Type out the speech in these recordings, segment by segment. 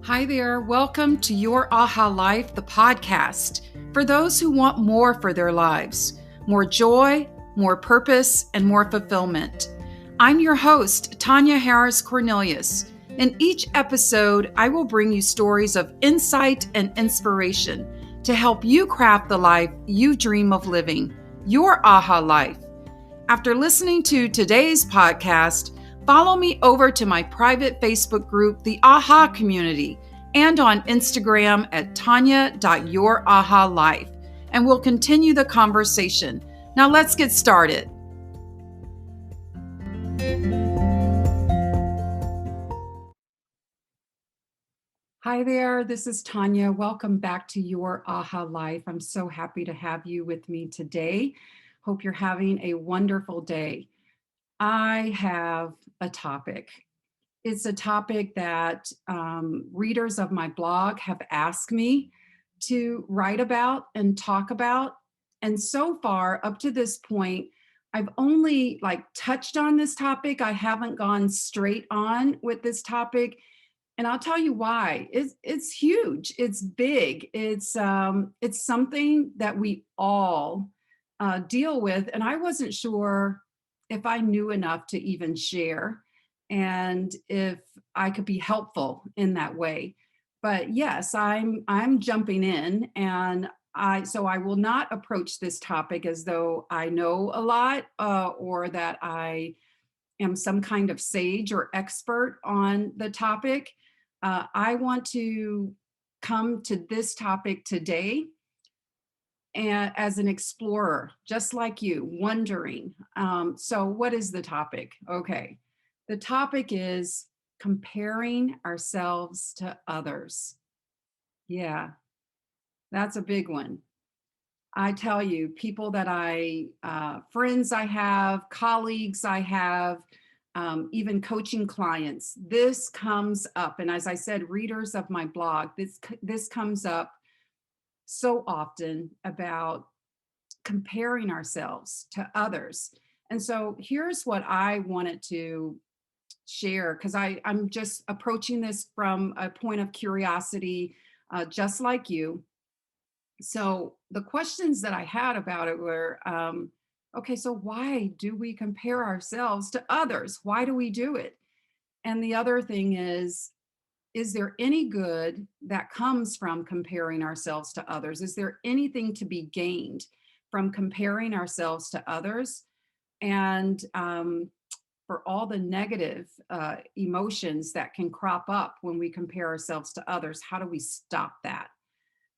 Hi there. Welcome to Your Aha Life, the podcast for those who want more for their lives, more joy, more purpose, and more fulfillment. I'm your host, Tonya Harris Cornelius. In each episode, I will bring you stories of insight and inspiration to help you craft the life you dream of living, your aha life. After listening to today's podcast, follow me over to my private Facebook group, the AHA Community, and on Instagram at tonya.yourahalife, and we'll continue the conversation. Now let's get started. Hi there, this is Tonya. Welcome back to Your AHA Life. I'm so happy to have you with me today. Hope you're having a wonderful day. I have a topic. It's a topic that readers of my blog have asked me to write about and talk about. And so far, up to this point, I've only touched on this topic. I haven't gone straight on with this topic. And I'll tell you why. It's huge. It's big. It's something that we all deal with. And I wasn't sure if I knew enough to even share and if I could be helpful in that way. But yes, I'm jumping in, and I will not approach this topic as though I know a lot or that I am some kind of sage or expert on the topic. I want to come to this topic today and as an explorer, just like you, wondering. So what is the topic? Okay. The topic is comparing ourselves to others. Yeah, that's a big one. I tell you, people that friends I have, colleagues I have, even coaching clients, this comes up. And as I said, readers of my blog, this comes up so often about comparing ourselves to others. And so here's what I wanted to share, because I'm just approaching this from a point of curiosity, just like you. So the questions that I had about it were, okay, so why do we compare ourselves to others? Why do we do it? And the other thing is there any good that comes from comparing ourselves to others? Is there anything to be gained from comparing ourselves to others? And for all the negative emotions that can crop up when we compare ourselves to others, how do we stop that?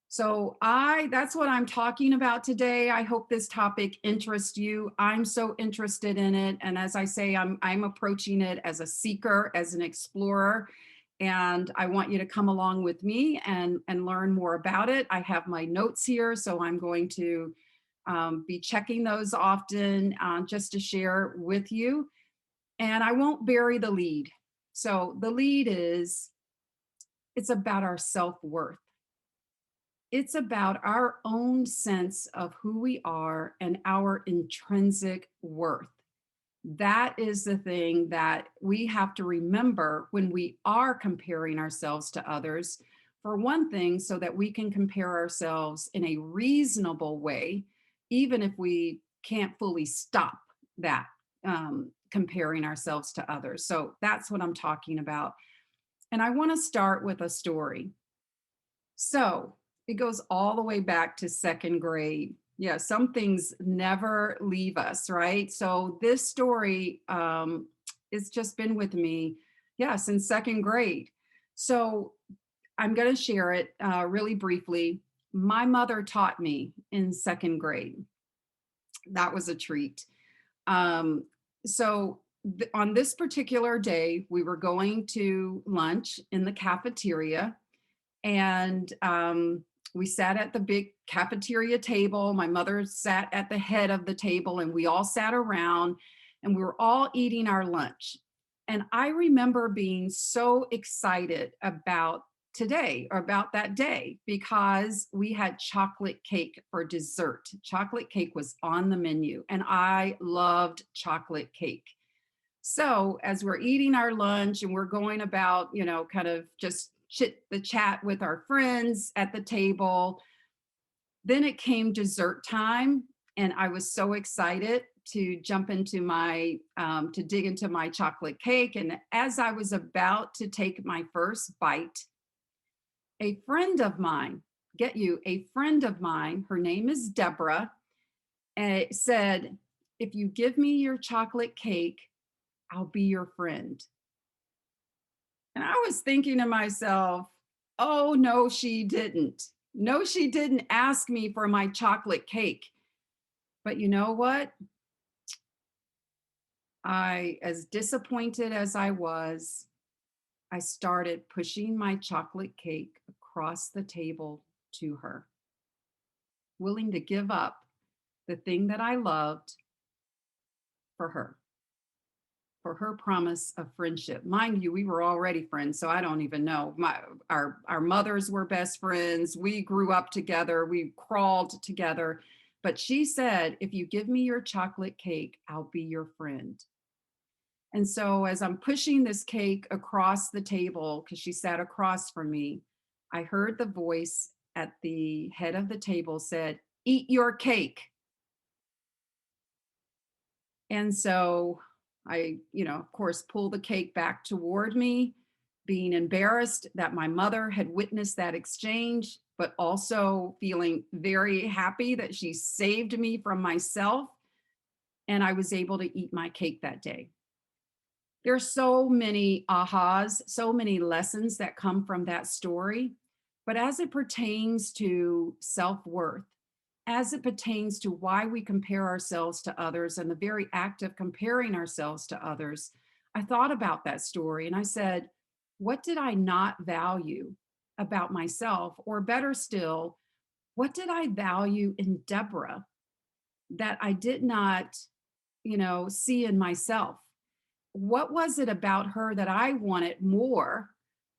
So that's what I'm talking about today. I hope this topic interests you. I'm so interested in it. And as I say, I'm approaching it as a seeker, as an explorer. And I want you to come along with me and learn more about it. I have my notes here, so I'm going to be checking those often just to share with you. And I won't bury the lead. So the lead is, it's about our self-worth. It's about our own sense of who we are and our intrinsic worth. That is the thing that we have to remember when we are comparing ourselves to others. For one thing, so that we can compare ourselves in a reasonable way, even if we can't fully stop that comparing ourselves to others. So that's what I'm talking about. And I want to start with a story. So it goes all the way back to second grade. Yeah, some things never leave us, right? So this story it's just been with me, since second grade. So I'm going to share it really briefly. My mother taught me in second grade. That was a treat. So on this particular day, we were going to lunch in the cafeteria, and we sat at the big cafeteria table. My mother sat at the head of the table, and we all sat around, and we were all eating our lunch. And I remember being so excited about today, or about that day, because we had chocolate cake for dessert. Chocolate cake was on the menu, and I loved chocolate cake. So as we're eating our lunch and we're going about, kind of just the chat with our friends at the table. Then it came dessert time, and I was so excited to jump into to dig into my chocolate cake. And as I was about to take my first bite, a friend of mine, get you, a friend of mine, her name is Deborah, said, "If you give me your chocolate cake, I'll be your friend." And I was thinking to myself, oh, no, she didn't. No, she didn't ask me for my chocolate cake. But you know what? As disappointed as I was, I started pushing my chocolate cake across the table to her, willing to give up the thing that I loved for her promise of friendship. Mind you, we were already friends, so I don't even know. Our mothers were best friends. We grew up together. We crawled together. But she said, "If you give me your chocolate cake, I'll be your friend." And so as I'm pushing this cake across the table, because she sat across from me, I heard the voice at the head of the table said, "Eat your cake." And so I, of course, pull the cake back toward me, being embarrassed that my mother had witnessed that exchange, but also feeling very happy that she saved me from myself. And I was able to eat my cake that day. There's so many ahas, so many lessons that come from that story. But as it pertains to self-worth, as it pertains to why we compare ourselves to others and the very act of comparing ourselves to others, I thought about that story and I said, what did I not value about myself? Or better still, what did I value in Deborah that I did not, see in myself? What was it about her that I wanted more?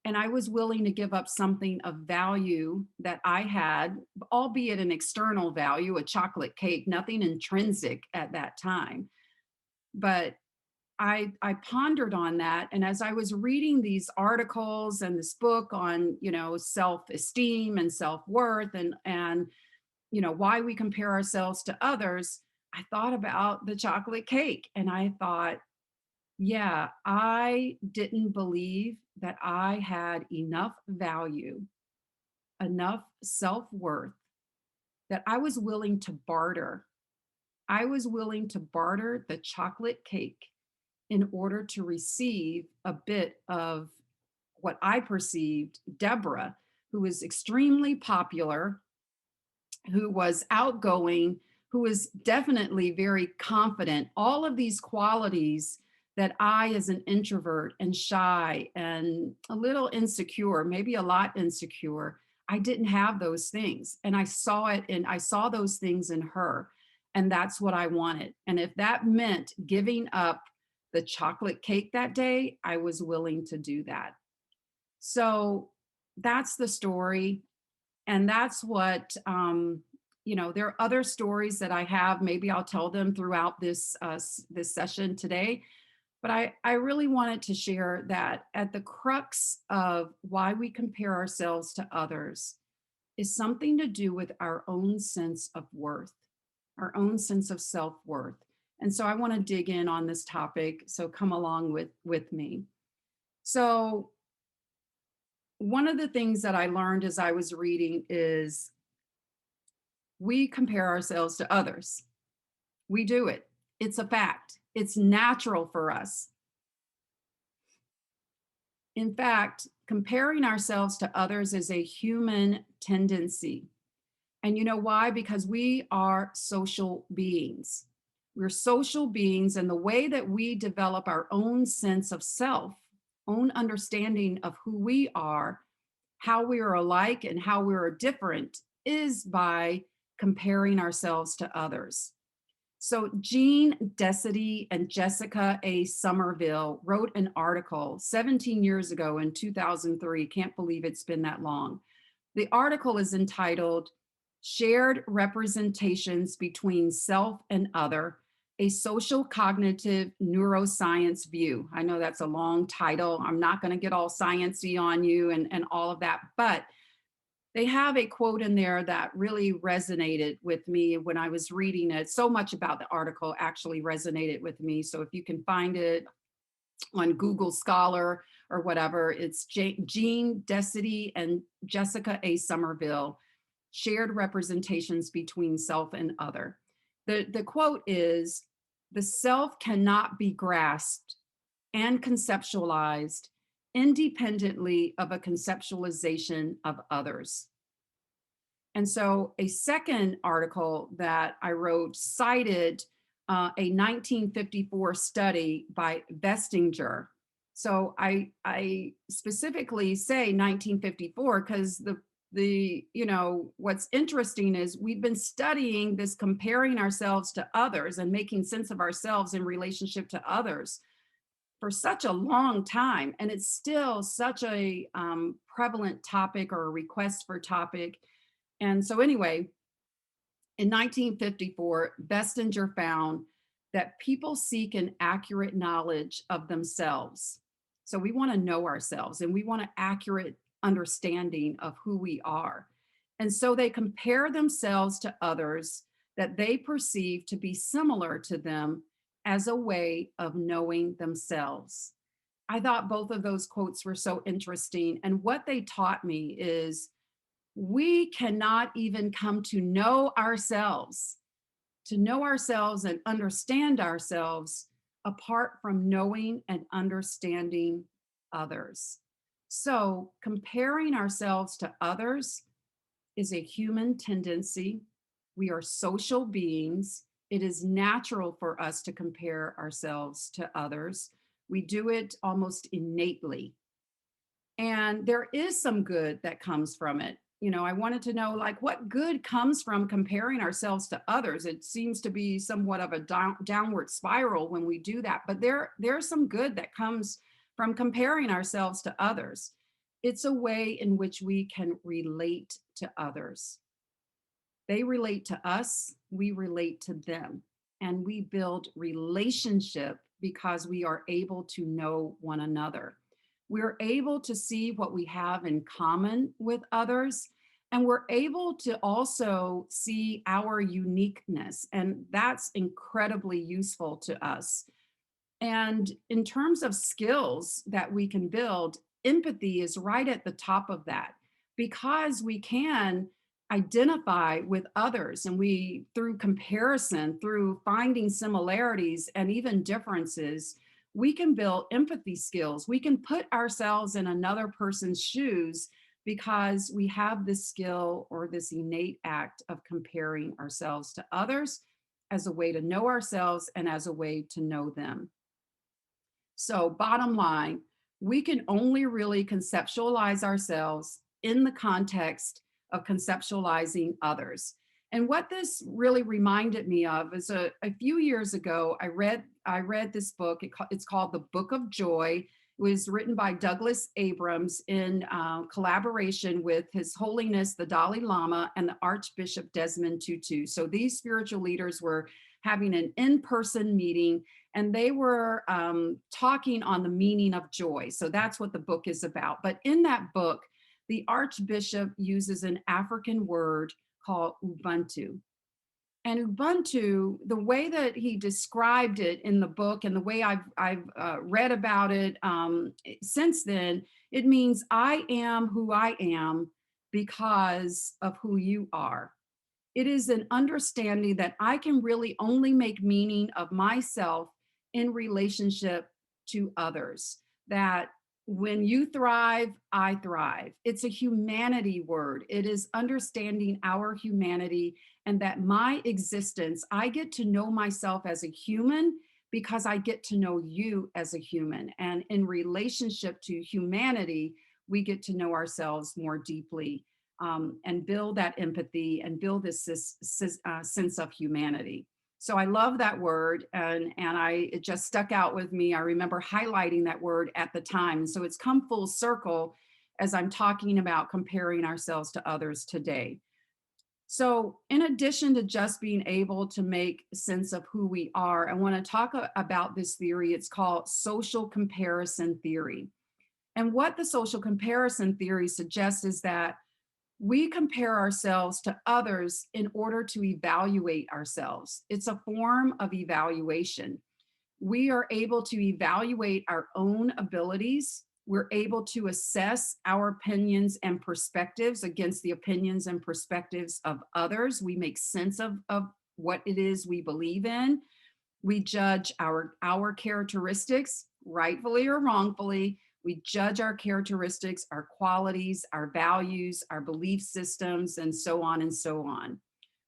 And I was willing to give up something of value that I had, albeit an external value, a chocolate cake, nothing intrinsic at that time. But I pondered on that. And as I was reading these articles and this book on, self-esteem and self-worth and why we compare ourselves to others, I thought about the chocolate cake and I thought, yeah, I didn't believe that I had enough value, enough self-worth that I was willing to barter. I was willing to barter the chocolate cake in order to receive a bit of what I perceived Deborah, who was extremely popular, who was outgoing, who was definitely very confident, all of these qualities that I, as an introvert and shy and a little insecure, maybe a lot insecure, I didn't have those things. And I saw it and I saw those things in her. And that's what I wanted. And if that meant giving up the chocolate cake that day, I was willing to do that. So that's the story. And that's what, there are other stories that I have. Maybe I'll tell them throughout this session today. But I really wanted to share that at the crux of why we compare ourselves to others is something to do with our own sense of worth, our own sense of self-worth. And so I want to dig in on this topic. So come along with me. So one of the things that I learned as I was reading is we compare ourselves to others. We do it. It's a fact. It's natural for us. In fact, comparing ourselves to others is a human tendency. And you know why? Because we are social beings. We're social beings, and the way that we develop our own sense of self, own understanding of who we are, how we are alike and how we are different, is by comparing ourselves to others. So Jean Desity and Jessica A. Somerville wrote an article 17 years ago in 2003. Can't believe it's been that long. The article is entitled Shared Representations Between Self and Other, A social cognitive neuroscience view. I know that's a long title. I'm not going to get all sciencey on you and all of that, but they have a quote in there that really resonated with me when I was reading it. So much about the article actually resonated with me. So if you can find it on Google Scholar or whatever, it's Jean Desity and Jessica A. Somerville, Shared Representations Between Self and Other. The quote is, "The self cannot be grasped and conceptualized independently of a conceptualization of others." And so a second article that I wrote cited a 1954 study by Vestinger. So I specifically say 1954 because what's interesting is we've been studying this comparing ourselves to others and making sense of ourselves in relationship to others for such a long time, and it's still such a prevalent topic or a request for topic. And so anyway, in 1954, Bestinger found that people seek an accurate knowledge of themselves. So we want to know ourselves and we want an accurate understanding of who we are. And so they compare themselves to others that they perceive to be similar to them as a way of knowing themselves. I thought both of those quotes were so interesting. And what they taught me is we cannot even come to know ourselves and understand ourselves apart from knowing and understanding others. So, comparing ourselves to others is a human tendency. We are social beings. It is natural for us to compare ourselves to others. We do it almost innately. And there is some good that comes from it. I wanted to know, like, what good comes from comparing ourselves to others. It seems to be somewhat of a downward spiral when we do that, but there's some good that comes from comparing ourselves to others. It's a way in which we can relate to others. They relate to us, we relate to them, and we build relationship because we are able to know one another. We're able to see what we have in common with others, and we're able to also see our uniqueness, and that's incredibly useful to us. And in terms of skills that we can build, empathy is right at the top of that because we can identify with others and we, through comparison, through finding similarities and even differences, we can build empathy skills. We can put ourselves in another person's shoes because we have this skill or this innate act of comparing ourselves to others as a way to know ourselves and as a way to know them. So, bottom line, we can only really conceptualize ourselves in the context of conceptualizing others. And what this really reminded me of is a few years ago, I read this book. It's called The Book of Joy. It was written by Douglas Abrams in collaboration with His Holiness the Dalai Lama and the Archbishop Desmond Tutu. So these spiritual leaders were having an in-person meeting and they were talking on the meaning of joy. So that's what the book is about. But in that book, the Archbishop uses an African word called Ubuntu. And Ubuntu, the way that he described it in the book and the way I've read about it since then, it means I am who I am because of who you are. It is an understanding that I can really only make meaning of myself in relationship to others. That when you thrive, I thrive. It's a humanity word. It is understanding our humanity and that my existence, I get to know myself as a human because I get to know you as a human. And in relationship to humanity, we get to know ourselves more deeply and build that empathy and build this sense of humanity. So I love that word, and it just stuck out with me. I remember highlighting that word at the time. So it's come full circle as I'm talking about comparing ourselves to others today. So, in addition to just being able to make sense of who we are, I want to talk about this theory. It's called social comparison theory. And what the social comparison theory suggests is that we compare ourselves to others in order to evaluate ourselves. It's a form of evaluation. We are able to evaluate our own abilities. We're able to assess our opinions and perspectives against the opinions and perspectives of others. We make sense of what it is we believe in. We judge our characteristics, rightfully or wrongfully. We judge our characteristics, our qualities, our values, our belief systems, and so on and so on.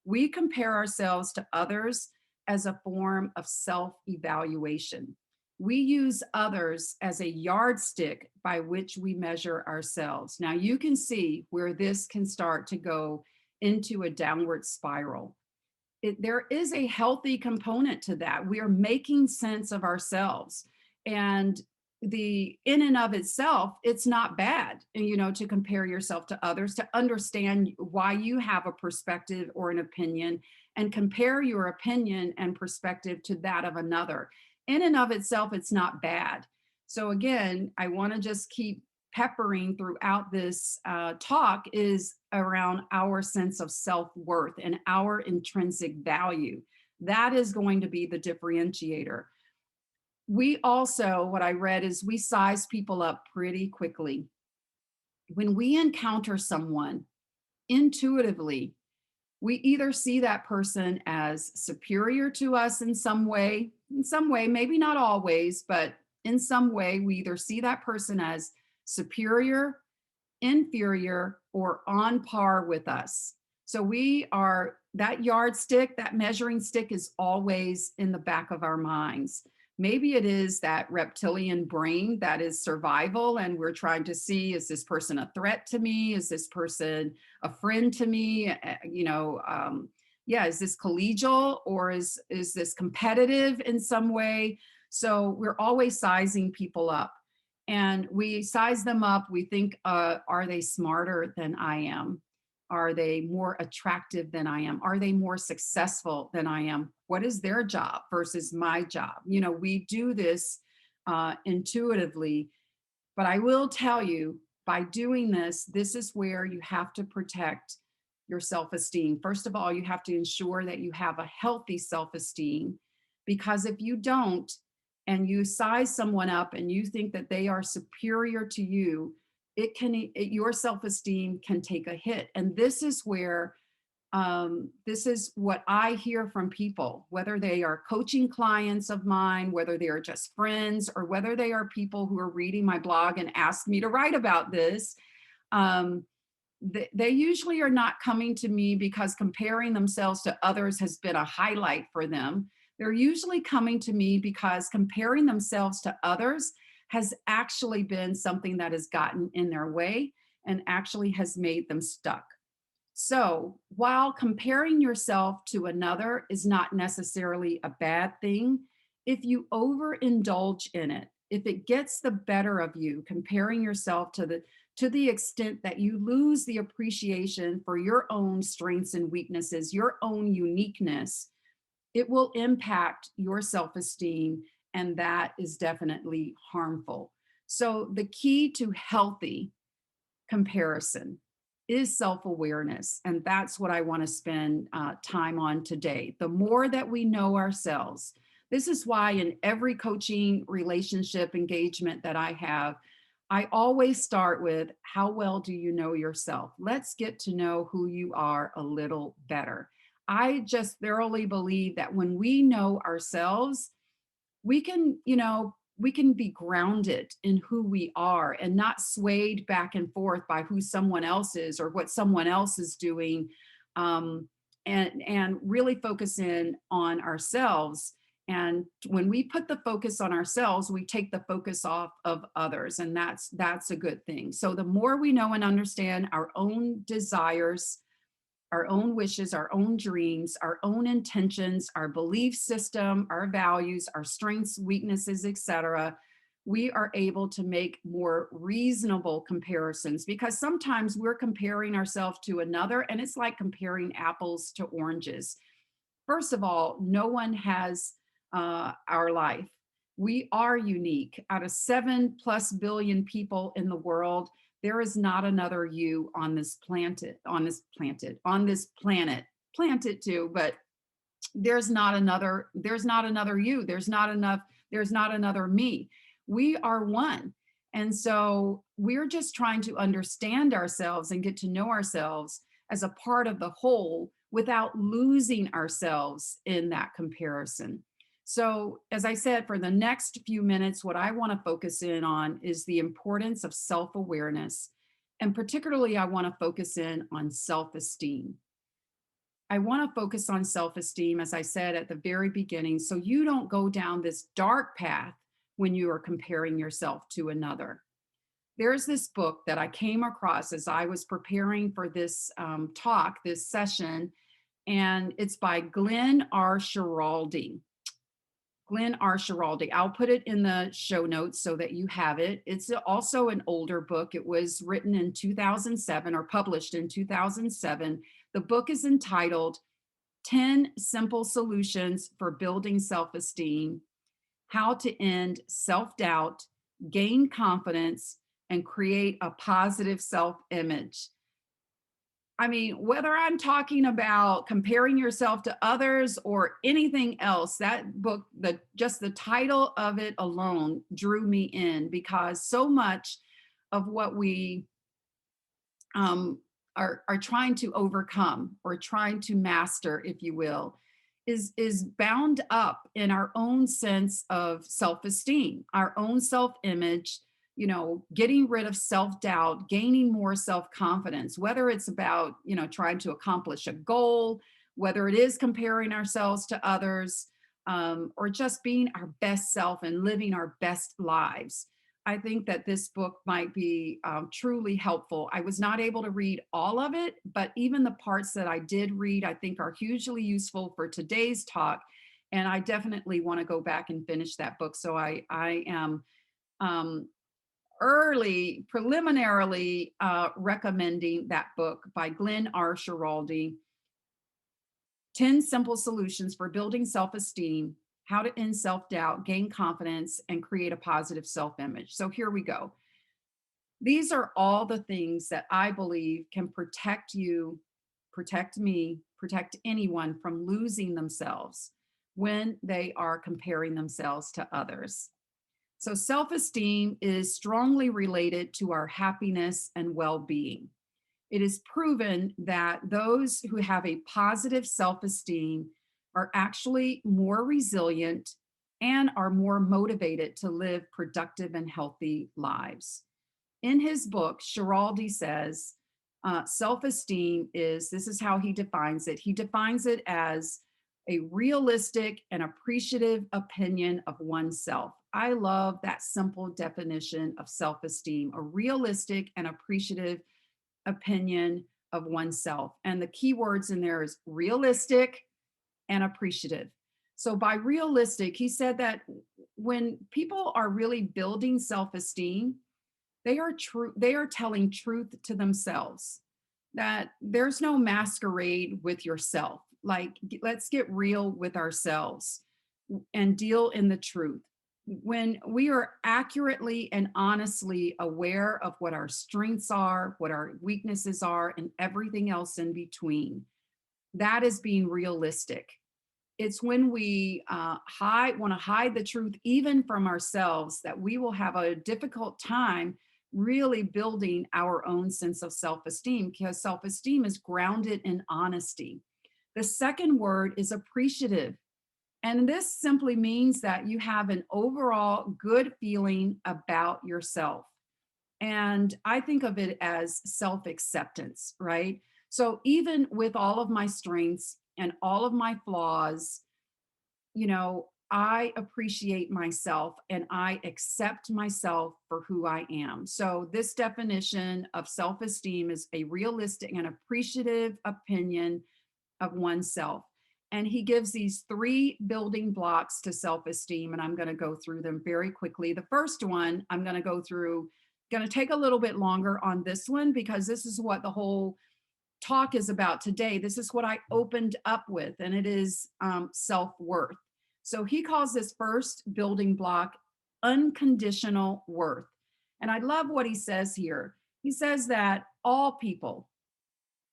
We compare ourselves to others as a form of self evaluation. We use others as a yardstick by which we measure ourselves. Now, you can see where this can start to go into a downward spiral. There is a healthy component to that. We are making sense of ourselves. And the in and of itself, it's not bad, to compare yourself to others, to understand why you have a perspective or an opinion and compare your opinion and perspective to that of another. In and of itself, it's not bad. So again, I want to just keep peppering throughout this talk is around our sense of self-worth and our intrinsic value. That is going to be the differentiator. We also, what I read is we size people up pretty quickly. When we encounter someone intuitively, we either see that person as superior to us in some way, maybe not always, but in some way, we either see that person as superior, inferior, or on par with us. So we are that yardstick, that measuring stick is always in the back of our minds. Maybe it is that reptilian brain that is survival, and we're trying to see, is this person a threat to me? Is this person a friend to me? Yeah, is this collegial or is this competitive in some way? So we're always sizing people up. And we size them up. We think, are they smarter than I am? Are they more attractive than I am? Are they more successful than I am? What is their job versus my job? We do this intuitively, but I will tell you, by doing this, this is where you have to protect your self-esteem. First of all, you have to ensure that you have a healthy self-esteem, because if you don't, and you size someone up and you think that they are superior to you, your self-esteem can take a hit. And this is where this is what I hear from people, whether they are coaching clients of mine, whether they are just friends, or whether they are people who are reading my blog and ask me to write about this. They usually are not coming to me because comparing themselves to others has been a highlight for them. They're usually coming to me because comparing themselves to others has actually been something that has gotten in their way and actually has made them stuck. So while comparing yourself to another is not necessarily a bad thing, if you overindulge in it, if it gets the better of you, comparing yourself to the extent that you lose the appreciation for your own strengths and weaknesses, your own uniqueness, it will impact your self-esteem, and that is definitely harmful. So the key to healthy comparison is self-awareness, and that's what I want to spend time on today. The more that we know ourselves, this is why in every coaching relationship engagement that I have, I always start with, how well do you know yourself? Let's get to know who you are a little better. I just thoroughly believe that when we know ourselves, we can be grounded in who we are and not swayed back and forth by who someone else is or what someone else is doing, and really focus in on ourselves. And when we put the focus on ourselves, we take the focus off of others, and that's a good thing. So the more we know and understand our own desires, our own wishes, our own dreams, our own intentions, our belief system, our values, our strengths, weaknesses, etc., we are able to make more reasonable comparisons, because sometimes we're comparing ourselves to another and it's like comparing apples to oranges. First of all, no one has our life. We are unique. Out of 7+ billion people in the world, there is not another you on this planet, on this planet, planted too, but there's not another you. There's not another me. We are one. And so we're just trying to understand ourselves and get to know ourselves as a part of the whole without losing ourselves in that comparison. So, as I said, for the next few minutes, what I want to focus in on is the importance of self awareness. And particularly, I want to focus in on self esteem. I want to focus on self esteem, as I said at the very beginning, so you don't go down this dark path when you are comparing yourself to another. There's this book that I came across as I was preparing for this talk, this session, and it's by Glenn R. Schiraldi. Glenn R. Schiraldi. I'll put it in the show notes so that you have it. It's also an older book. It was written in 2007 or published in 2007. The book is entitled 10 Simple Solutions for Building Self-Esteem: How to End Self-Doubt, Gain Confidence, and Create a Positive Self-Image. I mean, whether I'm talking about comparing yourself to others or anything else, that book, just the title of it alone drew me in, because so much of what we are trying to overcome or trying to master, if you will, is bound up in our own sense of self-esteem, our own self-image, getting rid of self-doubt, gaining more self-confidence, whether it's about, trying to accomplish a goal, whether it is comparing ourselves to others, or just being our best self and living our best lives. I think that this book might be truly helpful. I was not able to read all of it, but even the parts that I did read, I think are hugely useful for today's talk. And I definitely want to go back and finish that book. So I am preliminarily recommending that book by Glenn R. Schiraldi, 10 Simple Solutions for Building Self-Esteem: How to End Self-Doubt, Gain Confidence, and Create a Positive Self-Image. So here we go. These are all the things that I believe can protect you, protect me, protect anyone from losing themselves when they are comparing themselves to others. So self-esteem is strongly related to our happiness and well-being. It is proven that those who have a positive self-esteem are actually more resilient and are more motivated to live productive and healthy lives. In his book, Schiraldi says, self-esteem this is how he defines it. He defines it as a realistic and appreciative opinion of oneself. I love that simple definition of self-esteem: a realistic and appreciative opinion of oneself. And the key words in there is realistic and appreciative. So by realistic, he said that when people are really building self-esteem, they are telling truth to themselves, that there's no masquerade with yourself. Like, let's get real with ourselves and deal in the truth. When we are accurately and honestly aware of what our strengths are, what our weaknesses are, and everything else in between, that is being realistic. It's when we want to hide the truth even from ourselves that we will have a difficult time really building our own sense of self-esteem, because self-esteem is grounded in honesty. The second word is appreciative. And this simply means that you have an overall good feeling about yourself. And I think of it as self-acceptance, right? So even with all of my strengths and all of my flaws, I appreciate myself and I accept myself for who I am. So this definition of self-esteem is a realistic and appreciative opinion of oneself. And he gives these three building blocks to self-esteem, and I'm going to go through them very quickly. The first one I'm going to go through, going to take a little bit longer on this one because this is what the whole talk is about today. This is what I opened up with, and it is self-worth. So he calls this first building block unconditional worth. And I love what he says here. He says that all people,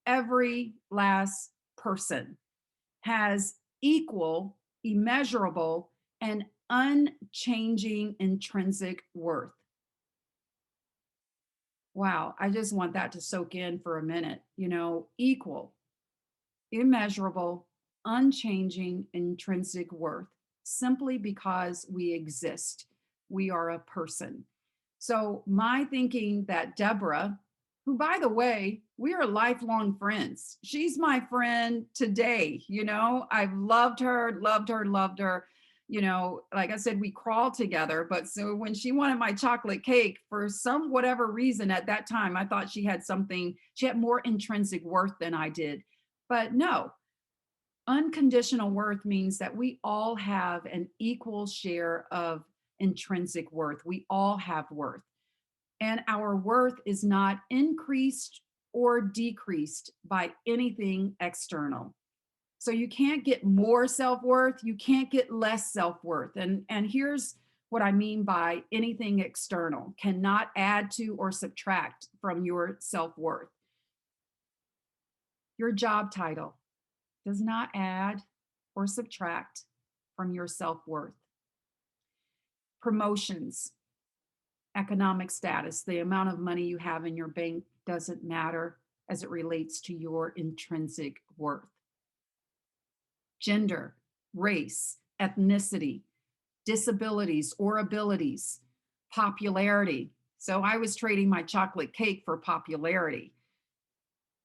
every last person, has equal, immeasurable, and unchanging intrinsic worth. Wow, I just want that to soak in for a minute. Equal, immeasurable, unchanging intrinsic worth simply because we exist. We are a person. So, my thinking that Deborah, who, by the way, we are lifelong friends. She's my friend today. I've loved her, loved her, loved her. Like I said, we crawl together. But so when she wanted my chocolate cake, for some whatever reason at that time, I thought she had more intrinsic worth than I did. But no, unconditional worth means that we all have an equal share of intrinsic worth. We all have worth. And our worth is not increased or decreased by anything external. So you can't get more self-worth, you can't get less self-worth. And here's what I mean by anything external cannot add to or subtract from your self-worth. Your job title does not add or subtract from your self-worth. Promotions, economic status, the amount of money you have in your bank doesn't matter as it relates to your intrinsic worth. Gender, race, ethnicity, disabilities or abilities, popularity. So I was trading my chocolate cake for popularity.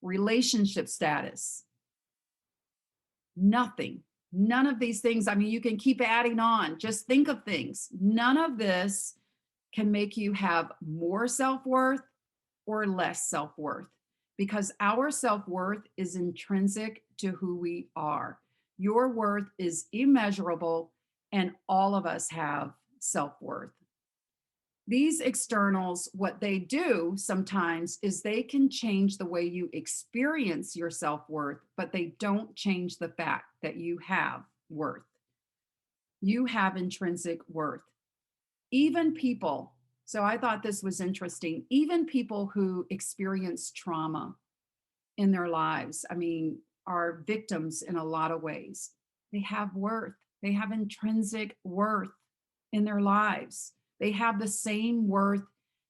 Relationship status, nothing. None of these things, I mean, you can keep adding on. Just think of things. None of this can make you have more self-worth or less self-worth because our self-worth is intrinsic to who we are. Your worth is immeasurable, and all of us have self-worth. These externals, what they do sometimes is they can change the way you experience your self-worth, but they don't change the fact that you have worth. You have intrinsic worth. Even people, so I thought this was interesting, even people who experience trauma in their lives, I mean, are victims in a lot of ways. They have worth. They have intrinsic worth in their lives. They have the same worth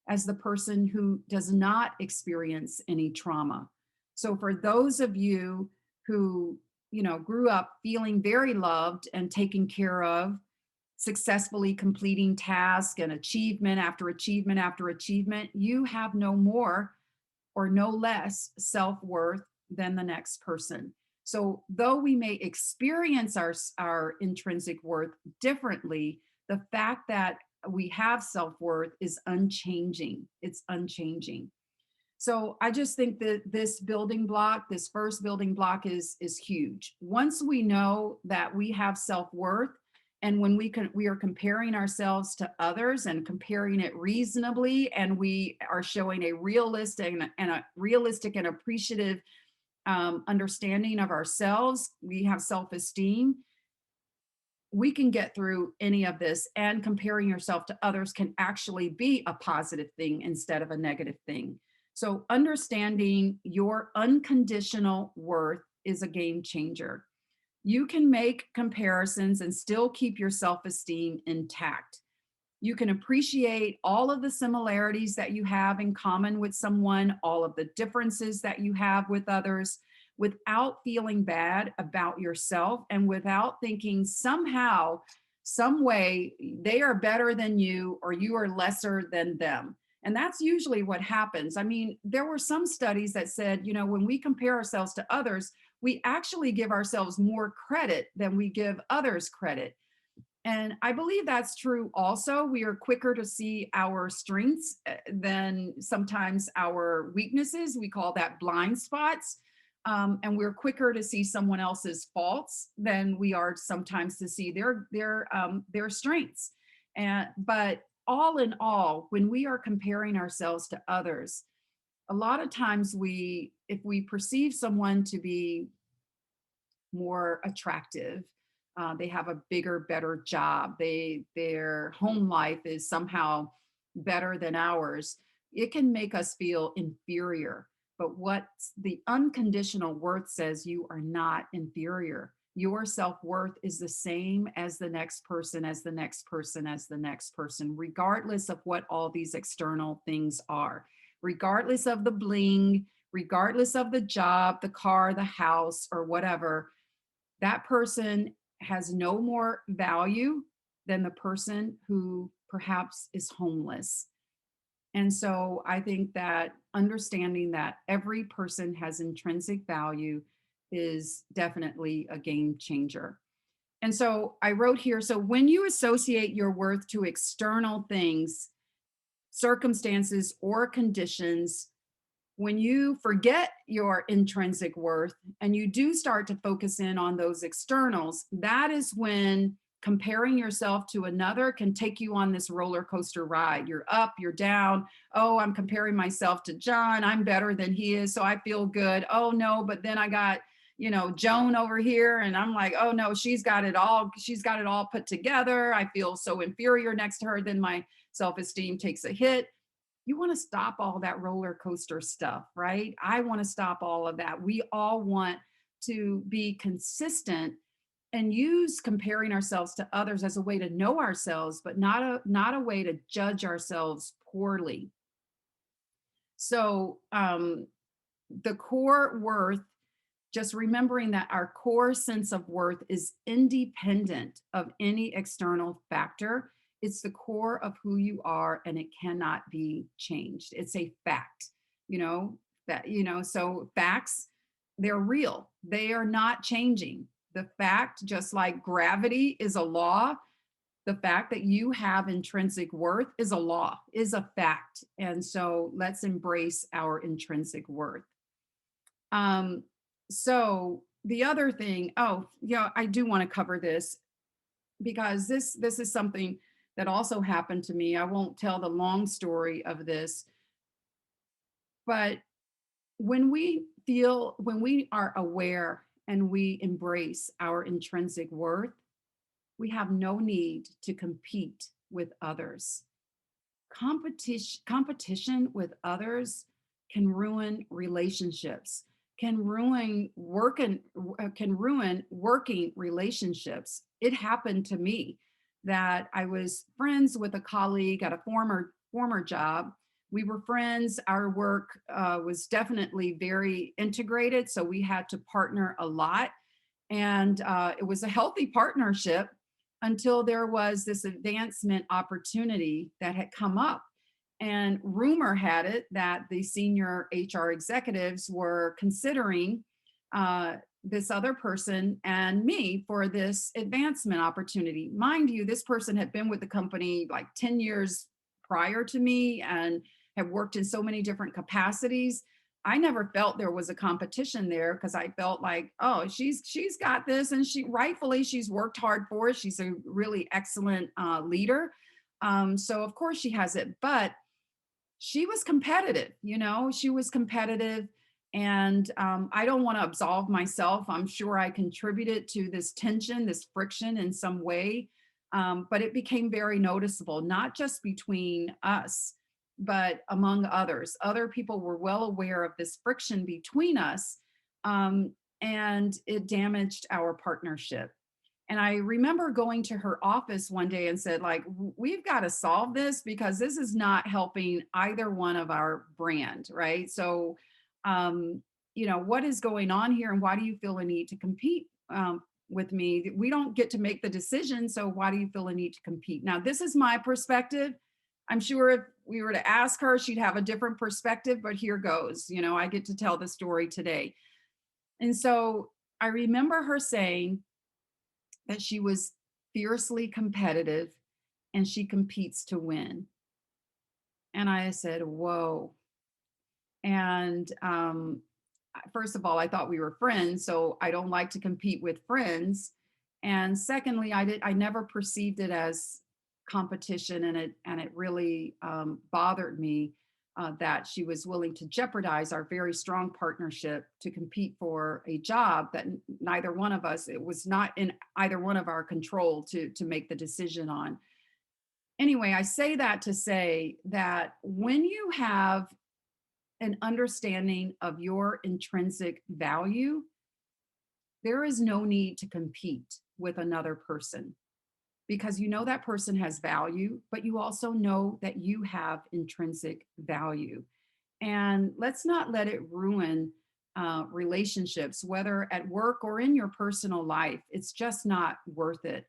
as the person who does not experience any trauma. So for those of you who, grew up feeling very loved and taken care of, successfully completing tasks and achievement after achievement after achievement, you have no more or no less self-worth than the next person. So though we may experience our intrinsic worth differently, the fact that we have self-worth is unchanging. It's unchanging. So I just think that this building block, this first building block is huge. Once we know that we have self-worth, and when we are comparing ourselves to others and comparing it reasonably, and we are showing a realistic and appreciative understanding of ourselves, we have self-esteem, we can get through any of this, and comparing yourself to others can actually be a positive thing instead of a negative thing. So understanding your unconditional worth is a game changer. You can make comparisons and still keep your self-esteem intact. You can appreciate all of the similarities that you have in common with someone, all of the differences that you have with others, without feeling bad about yourself and without thinking somehow, some way, they are better than you or you are lesser than them. And that's usually what happens. I mean, there were some studies that said, when we compare ourselves to others, we actually give ourselves more credit than we give others credit. And I believe that's true also. We are quicker to see our strengths than sometimes our weaknesses. We call that blind spots. and we're quicker to see someone else's faults than we are sometimes to see their strengths. And but all in all, when we are comparing ourselves to others, a lot of times if we perceive someone to be more attractive, they have a bigger, better job, their home life is somehow better than ours, it can make us feel inferior. But what the unconditional worth says, you are not inferior. Your self-worth is the same as the next person, as the next person, as the next person, regardless of what all these external things are, regardless of the bling, regardless of the job, the car, the house, or whatever. That person has no more value than the person who perhaps is homeless. And so I think that understanding that every person has intrinsic value is definitely a game changer. And so I wrote here, so when you associate your worth to external things, circumstances, or conditions, when you forget your intrinsic worth and you do start to focus in on those externals, that is when comparing yourself to another can take you on this roller coaster ride. You're up, you're down. Oh, I'm comparing myself to John. I'm better than he is, so I feel good. Oh no, but then I got, Joan over here and I'm like, oh no, she's got it all. She's got it all put together. I feel so inferior next to her. Then my self-esteem takes a hit. You want to stop all that roller coaster stuff, right? I want to stop all of that. We all want to be consistent and use comparing ourselves to others as a way to know ourselves, but not a way to judge ourselves poorly. So the core worth, just remembering that our core sense of worth is independent of any external factor. It's the core of who you are and it cannot be changed. It's a fact, so facts, they're real. They are not changing. The fact, just like gravity is a law, the fact that you have intrinsic worth is a law, is a fact. And so let's embrace our intrinsic worth. So the other thing, oh, yeah, I do want to cover this because this is something that also happened to me. I won't tell the long story of this, but when we are aware and we embrace our intrinsic worth, we have no need to compete with others. Competition with others can ruin relationships, can ruin working relationships. It happened to me that I was friends with a colleague at a former job. We were friends. Our work was definitely very integrated, so we had to partner a lot, and it was a healthy partnership until there was this advancement opportunity that had come up. And rumor had it that the senior HR executives were considering this other person and me for this advancement opportunity. Mind you, this person had been with the company like 10 years prior to me and had worked in so many different capacities. I never felt there was a competition there because I felt like, oh, she's got this, and she's worked hard for it. She's a really excellent leader. So of course she has it, but she was competitive, she was competitive. And I don't want to absolve myself. I'm sure I contributed to this tension, this friction in some way. But it became very noticeable, not just between us, but among others. Other people were well aware of this friction between us, and it damaged our partnership. And I remember going to her office one day and said, like, we've got to solve this because this is not helping either one of our brand, right? So, what is going on here, and why do you feel a need to compete with me? We don't get to make the decision, so why do you feel a need to compete? Now, this is my perspective. I'm sure if we were to ask her, she'd have a different perspective, but here goes. I get to tell the story today. And so I remember her saying that she was fiercely competitive and she competes to win. And I said, whoa. And first of all, I thought we were friends, so I don't like to compete with friends. And secondly, I never perceived it as competition, and it really bothered me that she was willing to jeopardize our very strong partnership to compete for a job that neither one of us, it was not in either one of our control to make the decision on. Anyway, I say that to say that when you have an understanding of your intrinsic value, there is no need to compete with another person because you know that person has value, but you also know that you have intrinsic value. And let's not let it ruin relationships, whether at work or in your personal life. It's just not worth it.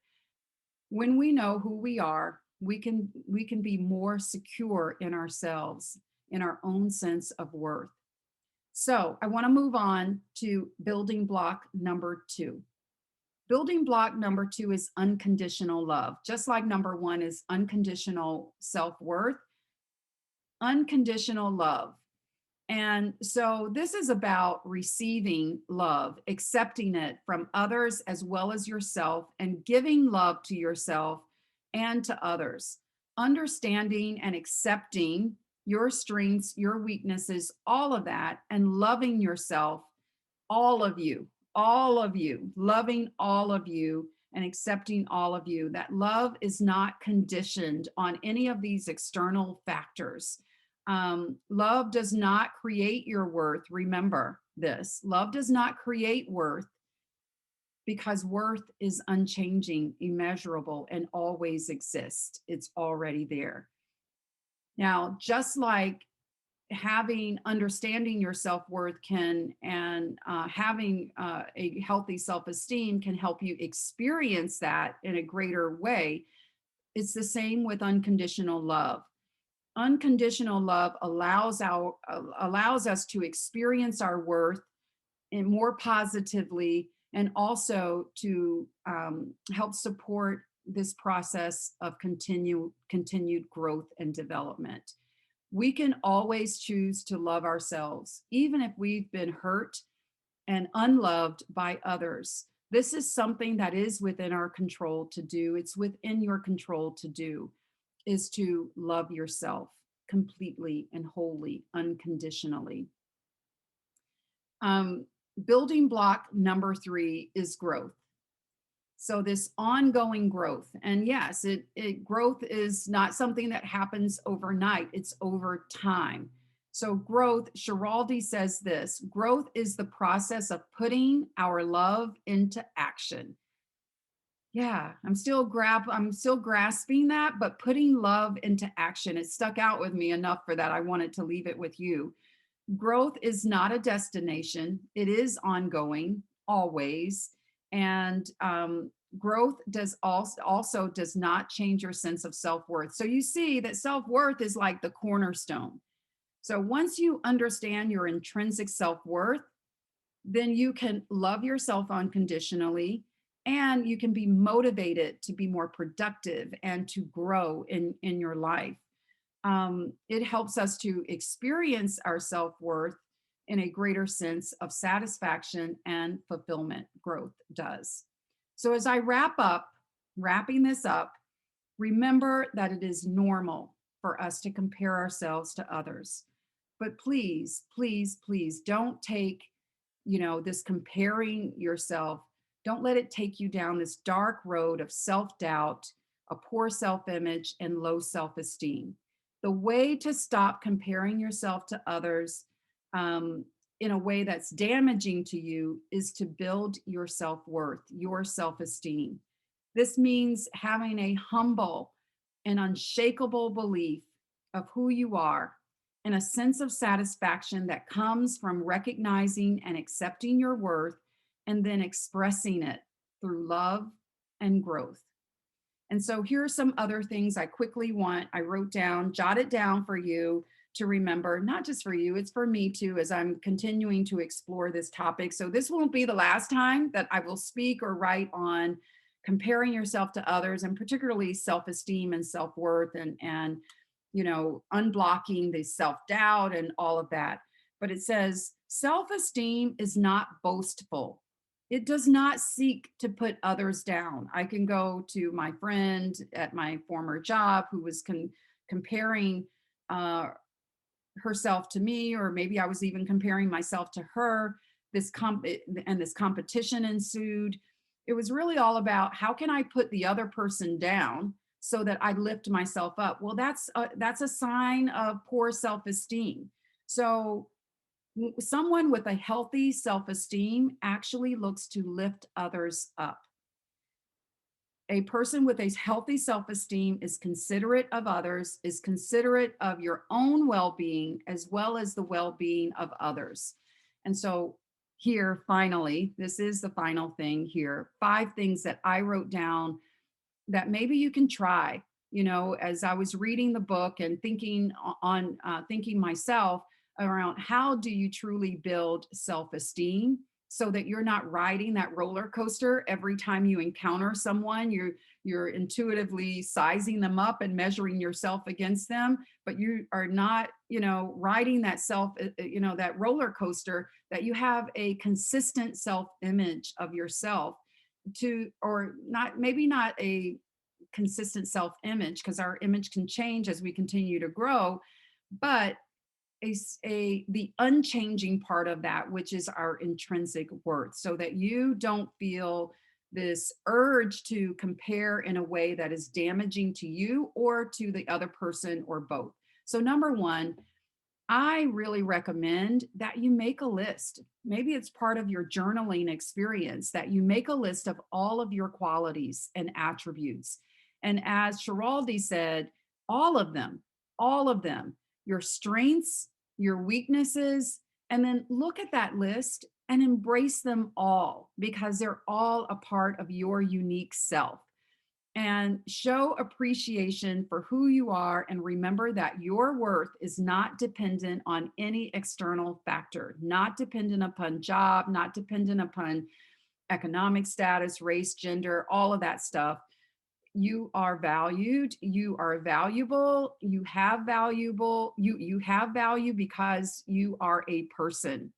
When we know who we are, we can be more secure in ourselves, in our own sense of worth. So I want to move on to building block number 2. Building block number 2 is unconditional love. Just like number 1 is unconditional self-worth, unconditional love. And so this is about receiving love, accepting it from others as well as yourself, and giving love to yourself and to others. Understanding and accepting your strengths, your weaknesses, all of that, and loving yourself, all of you, loving all of you and accepting all of you. That love is not conditioned on any of these external factors. Love does not create your worth. Remember this. Love does not create worth because worth is unchanging, immeasurable, and always exists. It's already there. Now, just like understanding your self-worth can and having a healthy self-esteem can help you experience that in a greater way, it's the same with unconditional love. Unconditional love allows us to experience our worth and more positively, and also to help support this process of continued growth and development. We can always choose to love ourselves, even if we've been hurt and unloved by others. This is something that is within our control to do. It's within your control to do, is to love yourself completely and wholly, unconditionally. Um, Building block number 3 is growth. So this ongoing growth, and yes, growth is not something that happens overnight. It's over time. So growth, Schiraldi says this: growth is the process of putting our love into action. Yeah, I'm still grasping that, but putting love into action, it stuck out with me enough for that I wanted to leave it with you. Growth is not a destination. It is ongoing, always. And growth also does not change your sense of self-worth. So you see that self-worth is like the cornerstone. So once you understand your intrinsic self-worth, then you can love yourself unconditionally, and you can be motivated to be more productive and to grow in your life. It helps us to experience our self-worth in a greater sense of satisfaction and fulfillment. Growth does. So as I wrapping this up, remember that it is normal for us to compare ourselves to others. But please, please, please don't take, this comparing yourself, don't let it take you down this dark road of self-doubt, a poor self-image, and low self-esteem. The way to stop comparing yourself to others in a way that's damaging to you is to build your self-worth, your self-esteem. This means having a humble and unshakable belief of who you are, and a sense of satisfaction that comes from recognizing and accepting your worth, and then expressing it through love and growth. And so here are some other things I wrote down, jotted down for you to remember, not just for you, it's for me too, as I'm continuing to explore this topic. So this won't be the last time that I will speak or write on comparing yourself to others, and particularly self-esteem and self-worth, and unblocking the self-doubt and all of that. but it says self-esteem is not boastful. It does not seek to put others down. I can go to my friend at my former job who was comparing uh, herself to me, or maybe I was even comparing myself to her. And this competition ensued. It was really all about how can I put the other person down so that I lift myself up. Well, that's a sign of poor self-esteem. So someone with a healthy self-esteem actually looks to lift others up. A person with a healthy self-esteem is considerate of others, is considerate of your own well-being as well as the well-being of others. And so here, finally, this is the final thing here. 5 things that I wrote down that maybe you can try. As I was reading the book and thinking myself around how do you truly build self-esteem so that you're not riding that roller coaster every time you encounter someone. You're intuitively sizing them up and measuring yourself against them, but you are not, riding that roller coaster, that you have a consistent self-image of yourself, or not, maybe not a consistent self-image, because our image can change as we continue to grow, but the unchanging part of that, which is our intrinsic worth, so that you don't feel this urge to compare in a way that is damaging to you or to the other person, or both. So number one, I really recommend that you make a list. Maybe it's part of your journaling experience, that you make a list of all of your qualities and attributes. And as Schiraldi said, all of them, all of them, your strengths, your weaknesses, and then look at that list and embrace them all, because they're all a part of your unique self. And show appreciation for who you are, and remember that your worth is not dependent on any external factor, not dependent upon job, not dependent upon economic status, race, gender, all of that stuff. You are valued, you are valuable, you have value because you are a person.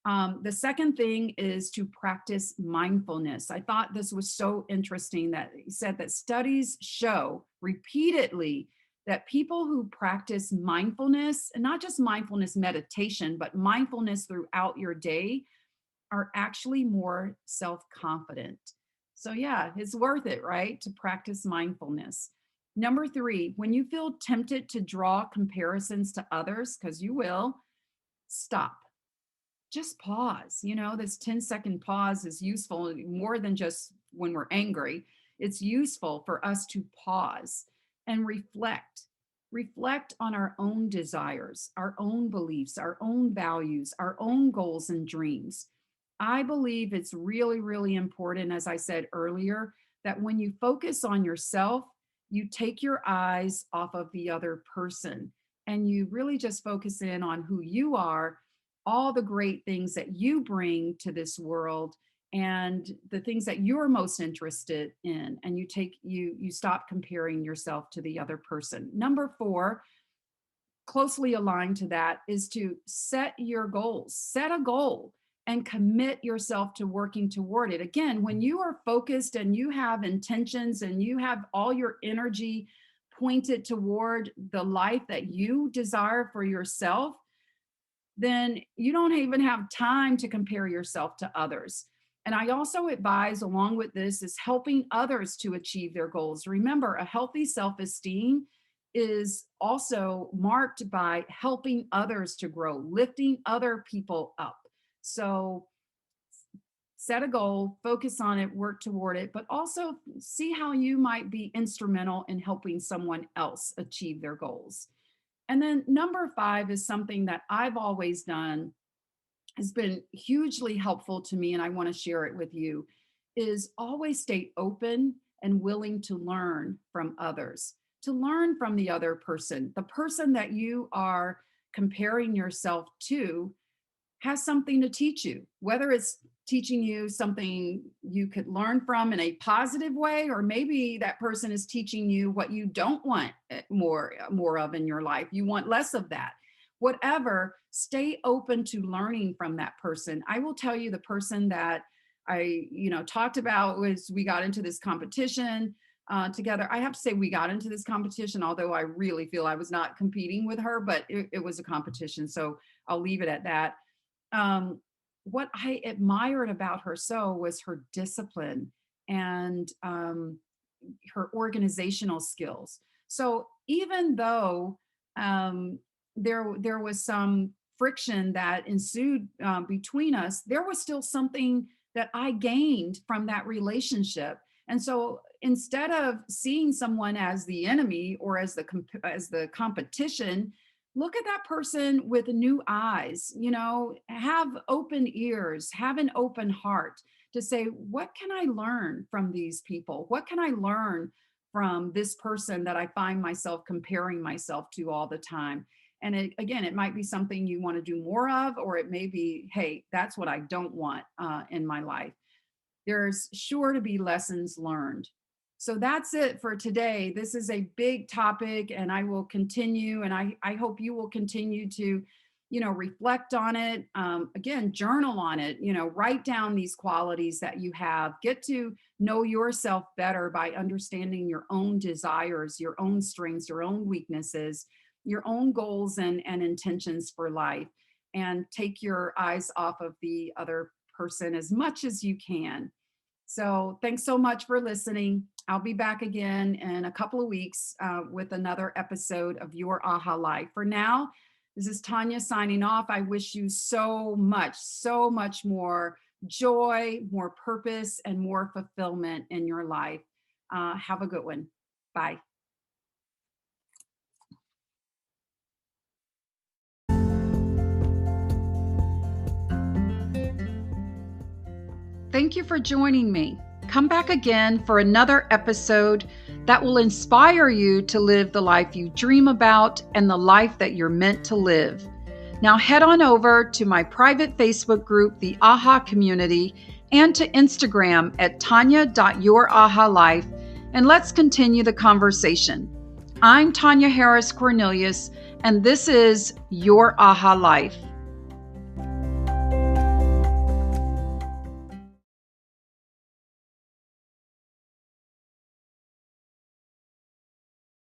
The second thing is to practice mindfulness. I thought this was so interesting that he said that studies show repeatedly that people who practice mindfulness, and not just mindfulness meditation, but mindfulness throughout your day, are actually more self-confident. So yeah, it's worth it, right? To practice mindfulness. Number 3, when you feel tempted to draw comparisons to others, because you will, stop. Just pause. This 10-second pause is useful more than just when we're angry. It's useful for us to pause and reflect. Reflect on our own desires, our own beliefs, our own values, our own goals and dreams. I believe it's really, really important, as I said earlier, that when you focus on yourself, you take your eyes off of the other person and you really just focus in on who you are, all the great things that you bring to this world, and the things that you're most interested in, and you stop comparing yourself to the other person. Number 4, closely aligned to that, is to set your goals. Set a goal and commit yourself to working toward it. Again, when you are focused and you have intentions and you have all your energy pointed toward the life that you desire for yourself, then you don't even have time to compare yourself to others. And I also advise, along with this, is helping others to achieve their goals. Remember, a healthy self-esteem is also marked by helping others to grow, lifting other people up. So set a goal, focus on it, work toward it, but also see how you might be instrumental in helping someone else achieve their goals. And then number 5 is something that I've always done, has been hugely helpful to me, and I want to share it with you, is always stay open and willing to learn from others, to learn from the other person. The person that you are comparing yourself to has something to teach you, whether it's teaching you something you could learn from in a positive way, or maybe that person is teaching you what you don't want more of in your life. You want less of that. whatever, stay open to learning from that person. I will tell you, the person that I, talked about was, we got into this competition together. I have to say, we got into this competition, although I really feel I was not competing with her, but it was a competition. So I'll leave it at that. What I admired about her so was her discipline and her organizational skills. So even though there was some friction that ensued between us, there was still something that I gained from that relationship. And so instead of seeing someone as the enemy or as the competition, look at that person with new eyes, have open ears, have an open heart to say, what can I learn from these people? What can I learn from this person that I find myself comparing myself to all the time? And it might be something you want to do more of, or it may be, hey, that's what I don't want in my life. There's sure to be lessons learned. So that's it for today. This is a big topic, and I will continue, and I hope you will continue to, reflect on it. Again, journal on it, write down these qualities that you have. Get to know yourself better by understanding your own desires, your own strengths, your own weaknesses, your own goals and intentions for life, and take your eyes off of the other person as much as you can. So thanks so much for listening. I'll be back again in a couple of weeks with another episode of Your Aha Life. For now, this is Tonya signing off. I wish you so much more joy, more purpose, and more fulfillment in your life. Have a good one. Bye. Thank you for joining me. Come back again for another episode that will inspire you to live the life you dream about and the life that you're meant to live. Now head on over to my private Facebook group, the AHA Community, and to Instagram at tonya.yourahalife, and let's continue the conversation. I'm Tonya Harris Cornelius, and this is Your AHA Life.